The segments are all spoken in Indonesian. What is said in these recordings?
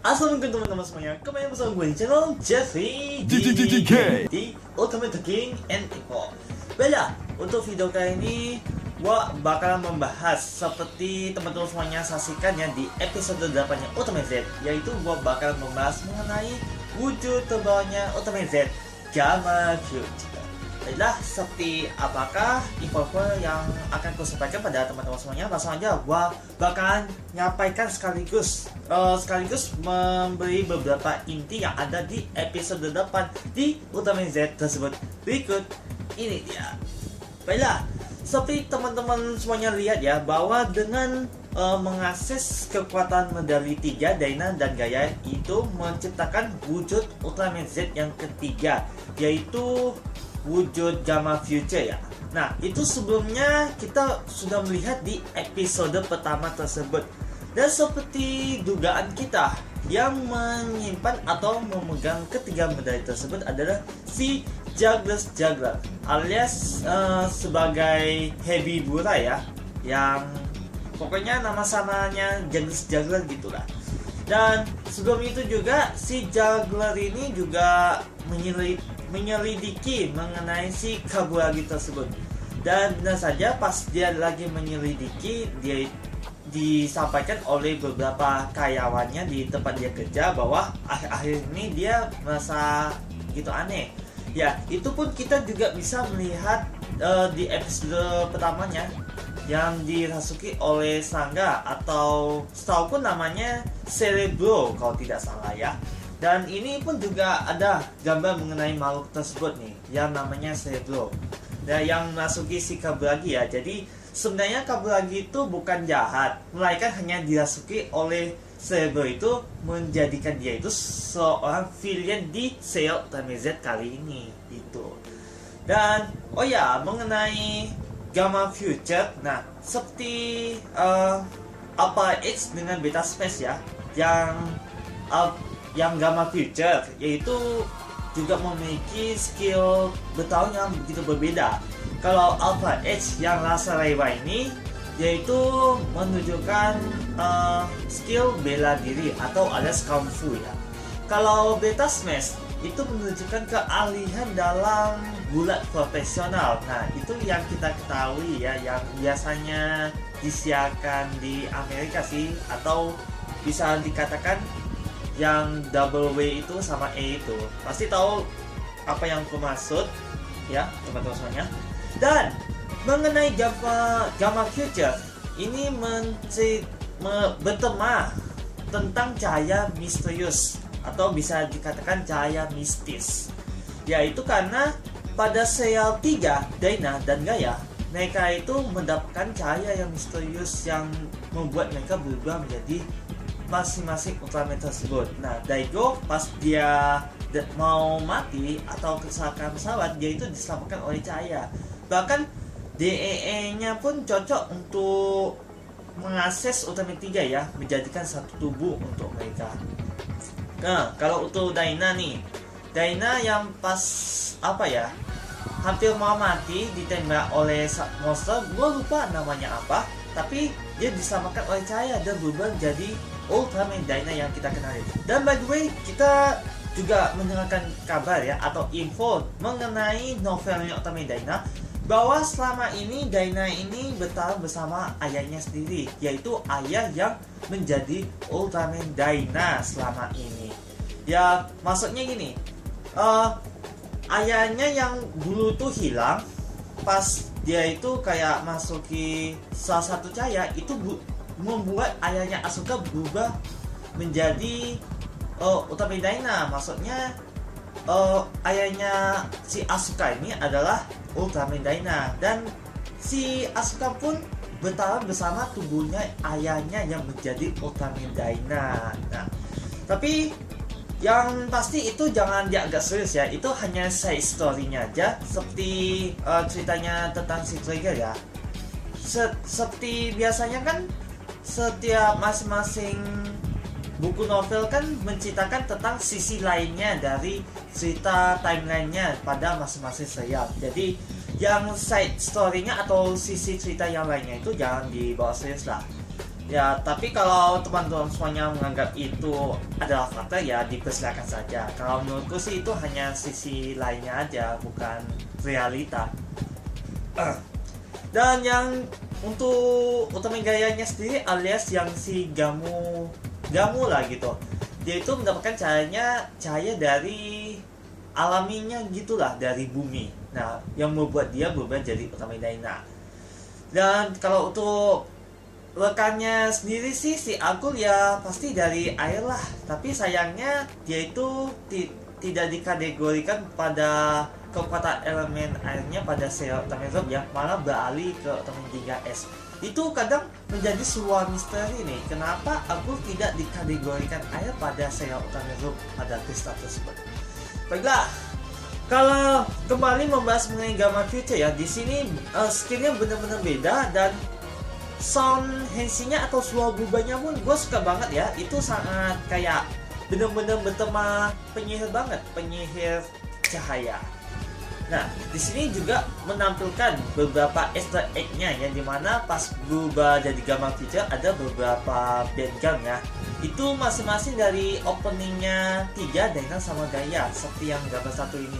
Assalamualaikum teman-teman semuanya, kembali bersama gue di channel Jeffrey di Ultimate King and Info. Baiklah, untuk video kali ini gue bakalan membahas seperti teman-teman semuanya saksikan ya di episode 8-nya Ultimate Z, yaitu gue bakalan membahas mengenai wujud terbawahnya Ultimate Z, Gamma Future. Baiklah, seperti apakah info yang akan ku sampaikan pada teman-teman semuanya? Langsung aja gua bakalan nyampaikan sekaligus memberi beberapa inti yang ada di episode 8 di Ultimate Z tersebut. Berikut ini dia. Baiklah, seperti teman-teman semuanya lihat ya, bahwa dengan mengakses kekuatan medali 3 Dyna dan Gaia itu menciptakan wujud Ultimate Z yang ketiga, yaitu wujud Gamma Future ya. Nah, itu sebelumnya kita sudah melihat di episode pertama tersebut. Dan seperti dugaan kita, yang menyimpan atau memegang ketiga medali tersebut adalah si Juggler alias sebagai Heavy Bura ya, yang pokoknya nama samanya Juggler gitulah. Dan sebelum itu juga si Juggler ini juga menyelidiki mengenai si Kaburagi tersebut. Dan benar saja pas dia lagi menyelidiki, dia disampaikan oleh beberapa karyawannya di tempat dia kerja bahwa akhir-akhir ini dia merasa gitu aneh. Ya, itu pun kita juga bisa melihat di episode pertamanya yang dirasuki oleh serangga, atau setauku namanya Cerebro kalau tidak salah ya. Dan ini pun juga ada gambar mengenai makhluk tersebut nih, yang namanya Cerebro. Dan yang masuki si Kaburagi ya. Jadi sebenarnya Kaburagi itu bukan jahat, melainkan hanya dirasuki oleh Cerebro itu, menjadikan dia itu seorang villain di Sail Ultimate Z kali ini itu. Dan oh ya, mengenai Gamma Future, nah seperti Alpha X dengan Beta Space ya, yang Gamma Future yaitu juga memiliki skill bertarung yang begitu berbeda. Kalau Alpha H yang rasa Reiwa ini yaitu menunjukkan skill bela diri atau alias Kung Fu ya. Kalau Beta Smash itu menunjukkan keahlian dalam gulat profesional. Nah, itu yang kita ketahui ya, yang biasanya disiarkan di Amerika sih, atau bisa dikatakan yang double W itu sama E itu. Pasti tahu apa yang aku maksud ya teman-teman semuanya. Dan mengenai Gamma Future ini bertema tentang cahaya misterius atau bisa dikatakan cahaya mistis. Yaitu karena pada serial 3 Dyna dan Gaia, mereka itu mendapatkan cahaya yang misterius yang membuat mereka berubah menjadi masing-masing Ultraman tersebut. Nah, Daigo pas dia mau mati atau kecelakaan pesawat, dia itu diselamatkan oleh cahaya. Bahkan DEE-nya pun cocok untuk mengakses Ultraman 3 ya, menjadikan satu tubuh untuk mereka. Nah, kalau untuk Dyna nih, Dyna yang pas hampir mau mati ditembak oleh monster, gue lupa namanya apa, tapi dia diselamatkan oleh cahaya dan berubah menjadi Ultraman Dyna yang kita kenali. Dan by the way, kita juga mendengarkan kabar ya, atau info mengenai novelnya Ultraman Dyna, bahwa selama ini Dyna ini bertarung bersama ayahnya sendiri, yaitu ayah yang menjadi Ultraman Dyna selama ini. Ya, maksudnya gini, ayahnya yang dulu tuh hilang pas dia itu kayak masuki salah satu cahaya itu membuat ayahnya Asuka berubah menjadi Ultraman Dyna. Maksudnya ayahnya si Asuka ini adalah Ultraman Dyna, dan si Asuka pun bertarung bersama tubuhnya ayahnya yang menjadi Ultraman Dyna. Nah, tapi yang pasti itu jangan dianggap serius ya, itu hanya side story-nya aja, seperti ceritanya tentang si Trigger ya. Seperti biasanya kan setiap masing-masing buku novel kan menceritakan tentang sisi lainnya dari cerita timelinenya pada masing-masing serial. Jadi yang side story-nya atau sisi cerita yang lainnya itu jangan dibawa serius lah. Ya, tapi kalau teman-teman semuanya menganggap itu adalah fakta, ya dipersilakan saja. Kalau menurutku sih itu hanya sisi lainnya aja, bukan realita. Dan yang untuk Ultraman Gaia-nya sendiri alias yang si Gamu lah gitu, dia itu mendapatkan cahaya dari alaminya gitulah, dari bumi. Nah, yang membuat dia berubah jadi Ultraman Dyna. Dan kalau untuk rekannya sendiri sih, si Agul ya pasti dari air lah. Tapi sayangnya dia itu tidak dikategorikan pada kekuatan elemen airnya pada sel Ultraman Zord ya, malah beralih ke Ultraman Ginga S. Itu kadang menjadi sebuah misteri nih, kenapa Agul tidak dikategorikan air pada sel Ultraman Zord pada kristal tersebut. Baiklah, kalau kembali membahas mengenai Gamma Future ya, di sini skillnya benar-benar beda, dan sound hensinya atau suara berubahnya pun gue suka banget ya. Itu sangat kayak bener-bener bertema penyihir banget, penyihir cahaya. Nah, di sini juga menampilkan beberapa Easter egg-nya ya, dimana pas berubah jadi Gamma Future ada beberapa bandgun ya. Itu masing-masing dari openingnya 3 Dyna sama Gaia, seperti yang gambar satu ini.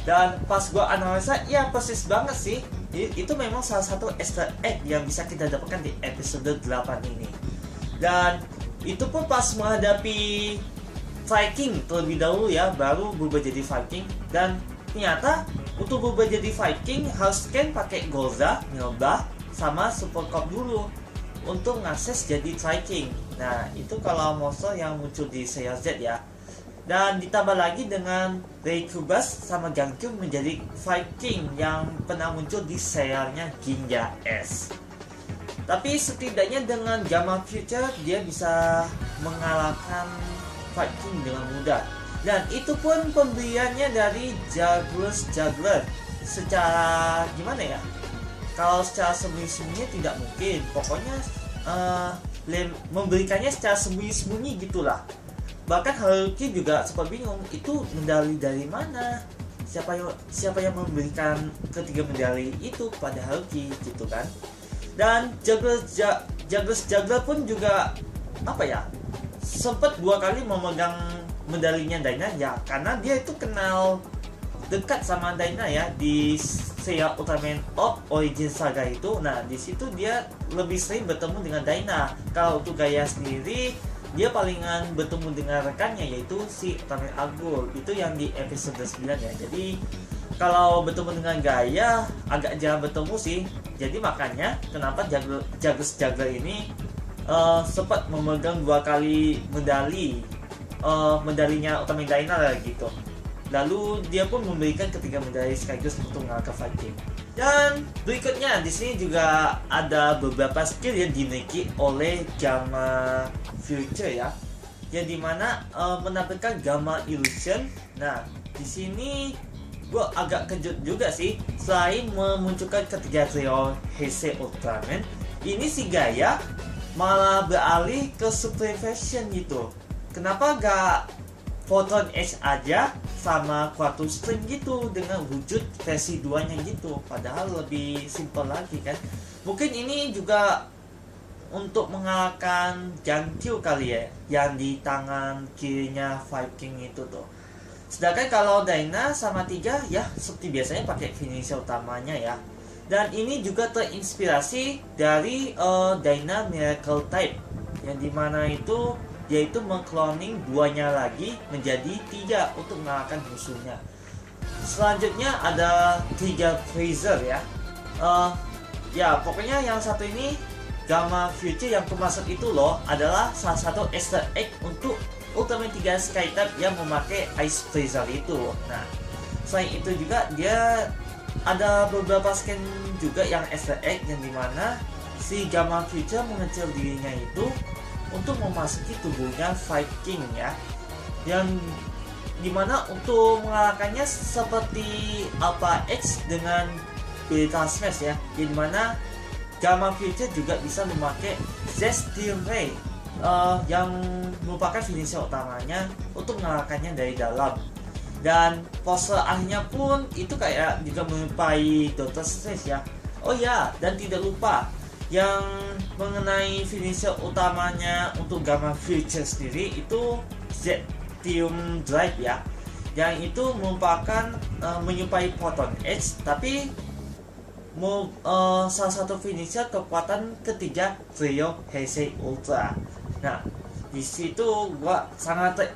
Dan pas gua analisa, ya persis banget sih. Itu memang salah satu Easter egg yang bisa kita dapatkan di episode 8 ini. Dan itu pun pas menghadapi Viking terlebih dahulu ya, baru berubah jadi Viking. Dan ternyata untuk berubah jadi Viking harus scan pakai Golza, Milba, sama Super Cop dulu untuk ngakses jadi Viking. Nah, itu kalau monster yang muncul di Seiya Z ya. Dan ditambah lagi dengan Reikubas sama Gankyun menjadi Viking yang pernah muncul di serialnya Ginga S. Tapi setidaknya dengan Gamma Future dia bisa mengalahkan Viking dengan mudah. Dan itu pun pemberiannya dari Juggler. Secara gimana ya? Kalau secara sembunyi-sembunyi tidak mungkin. Pokoknya memberikannya secara sembunyi-sembunyi gitulah. Bahkan Haruki juga sempat bingung, itu medali dari mana? Siapa yang memberikan ketiga medali itu kepada Haruki gitu kan? Dan Juggler pun juga apa ya? Sempat 2 kali memegang medalinya Dyna ya, karena dia itu kenal dekat sama Dyna ya di Seiya Ultraman of Origin Saga itu. Nah, di situ dia lebih sering bertemu dengan Dyna. Kalau untuk Gaia sendiri, dia palingan bertemu dengan rekannya yaitu si Ultraman Agul. Itu yang di episode 9 ya. Jadi kalau bertemu dengan Gaia agak jarang bertemu sih. Jadi makanya kenapa Juggler ini sempat memegang 2 kali medalinya Ultraman Dyna lah gitu. Lalu dia pun memberikan ketiga medali sekaligus untuk mengalahkan Viking. Dan berikutnya di sini juga ada beberapa skill yang dimiliki oleh Gamma Future ya, yang dimana menampilkan Gamma Illusion. Nah, di sini gue agak kejut juga sih, selain memunculkan ketiga trio Heisei Ultraman, ini si Gaia malah beralih ke Super Version gitu. Kenapa gak Photon Edge aja sama Quantum Stream gitu dengan wujud versi 2 nya gitu, padahal lebih simple lagi kan. Mungkin ini juga untuk mengalahkan Jankyu kali ya, yang di tangan kirinya Viking itu tuh. Sedangkan kalau Dyna sama 3 ya seperti biasanya pakai finisher utamanya ya. Dan ini juga terinspirasi dari Dyna Miracle Type, yang dimana itu yaitu mengcloning 2-nya lagi menjadi 3 untuk mengalahkan musuhnya. Selanjutnya ada 3 Freezer ya. Ya pokoknya yang satu ini Gamma Future yang kumaksud itu loh adalah salah satu Easter egg untuk Ultraman 3 Sky-Type yang memakai Ice Freezer itu. Nah, selain itu juga dia ada beberapa scan juga yang Easter egg, yang dimana si Gamma Future mengecil dirinya itu untuk memasuki tubuhnya Viking ya, yang dimana untuk mengalahkannya seperti Alpha X dengan Beta Smash ya, yang dimana Gamma Future juga bisa memakai Zesteel Ray yang merupakan finisher utamanya untuk mengalahkannya dari dalam. Dan pose akhirnya pun itu kayak juga menyerupai Dr. Strange ya. Oh ya, dan tidak lupa yang mengenai finisher utamanya untuk Gamma Future sendiri itu Zetium Drive ya, yang itu merupakan menyerupai Proton Edge, tapi salah satu finisher kekuatan ketiga Trio Heisei Ultra. Nah, di situ gua sangat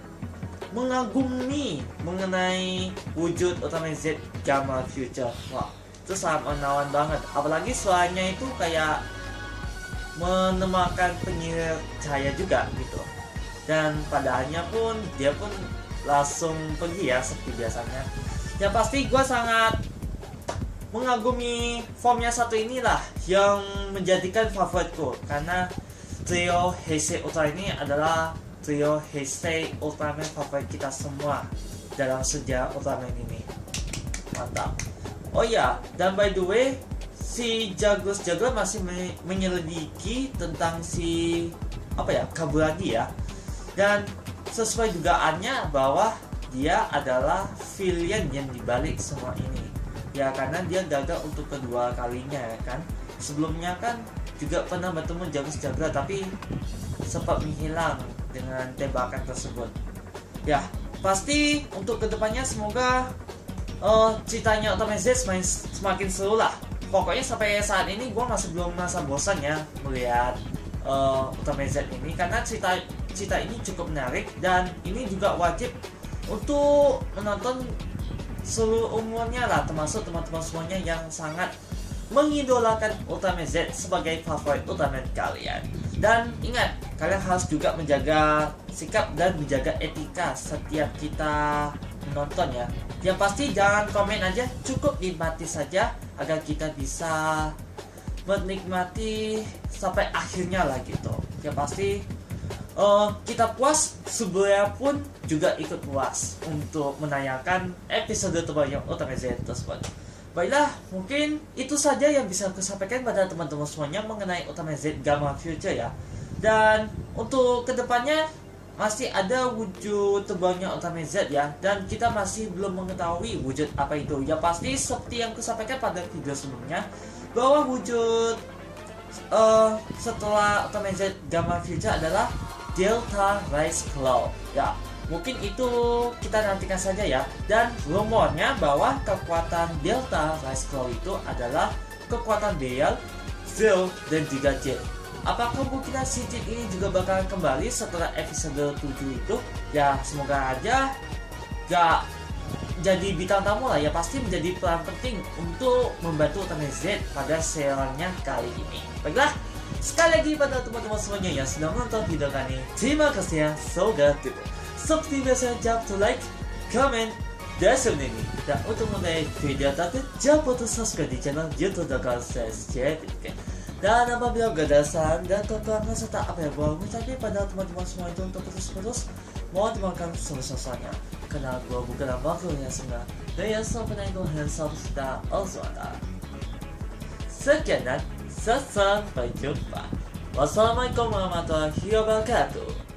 mengagumi mengenai wujud Ultimate Z Gamma Future. Wah, itu sangat menawan banget. Apalagi suaranya itu kayak menemakan penyihir cahaya juga gitu. Dan padahalnya pun dia pun langsung pergi ya seperti biasanya. Ya pasti gua sangat mengagumi formnya satu inilah yang menjadikan favoritku, karena trio Heisei Ultra ini adalah trio Heisei Ultraman favorit kita semua dalam sejarah Ultraman ini. Mantap. Oh ya, dan by the way, si Jagus Juggler masih menyelidiki tentang si Kaburagi ya. Dan sesuai dugaannya bahwa dia adalah villain yang dibalik semua ini. Ya karena dia gagal untuk kedua kalinya ya kan. Sebelumnya kan juga pernah bertemu Jagus Juggler tapi sempat menghilang dengan tembakan tersebut. Ya pasti untuk kedepannya semoga ceritanya Ultraman Z semakin seru lah. Pokoknya sampai saat ini gue masih belum merasa bosan ya melihat Ultraman Z ini, karena cerita ini cukup menarik dan ini juga wajib untuk menonton seluruh umurnya lah, termasuk teman-teman semuanya yang sangat mengidolakan Ultraman Z sebagai favorit Ultraman kalian. Dan ingat, kalian harus juga menjaga sikap dan menjaga etika setiap kita menonton ya. Yang pasti jangan komen aja, cukup nikmati saja agar kita bisa menikmati sampai akhirnya lah gitu. Yang pasti kita puas, sebenarnya pun juga ikut puas untuk menayangkan episode terbaru Ultraman Z tersebut. Baiklah, mungkin itu saja yang bisa aku sampaikan pada teman-teman semuanya mengenai Ultraman Z Gamma Future ya. Dan untuk kedepannya masih ada wujud terbarunya Ultraman Z ya, dan kita masih belum mengetahui wujud apa itu. Ya pasti seperti yang aku sampaikan pada video sebelumnya, bahwa wujud setelah Ultraman Z Gamma Future adalah Delta Rise Claw ya. Mungkin itu kita nantikan saja ya. Dan rumornya bahwa kekuatan Delta Rise Claw itu adalah kekuatan Beyal, Zero, dan juga Jet. Apakah kemungkinan si Jet ini juga bakal kembali setelah episode 7 itu? Ya semoga aja gak jadi bintang tamu lah ya, pasti menjadi peran penting untuk membantu Ultraman Z pada serialnya kali ini. Baiklah, sekali lagi pada teman-teman semuanya yang sudah menonton video kali ini, terima kasih ya, soga tuh. Seperti biasa, jangan lupa like, comment, dan share ini. Dan untuk mengenai video terbaru, jangan lupa untuk subscribe di channel youtube.com/JPK. Dan apabila gak ada saran dan kekurangan serta apa yang boleh mencapai pada teman-teman semua itu untuk terus-menerus, mohon dimakan sebesar-besarnya, karena gue bukanlah makhluk yang sempurna dan yang sempurna itu hanya kita Allah. Sekian dan sampai jumpa. Wassalamualaikum warahmatullahi wabarakatuh.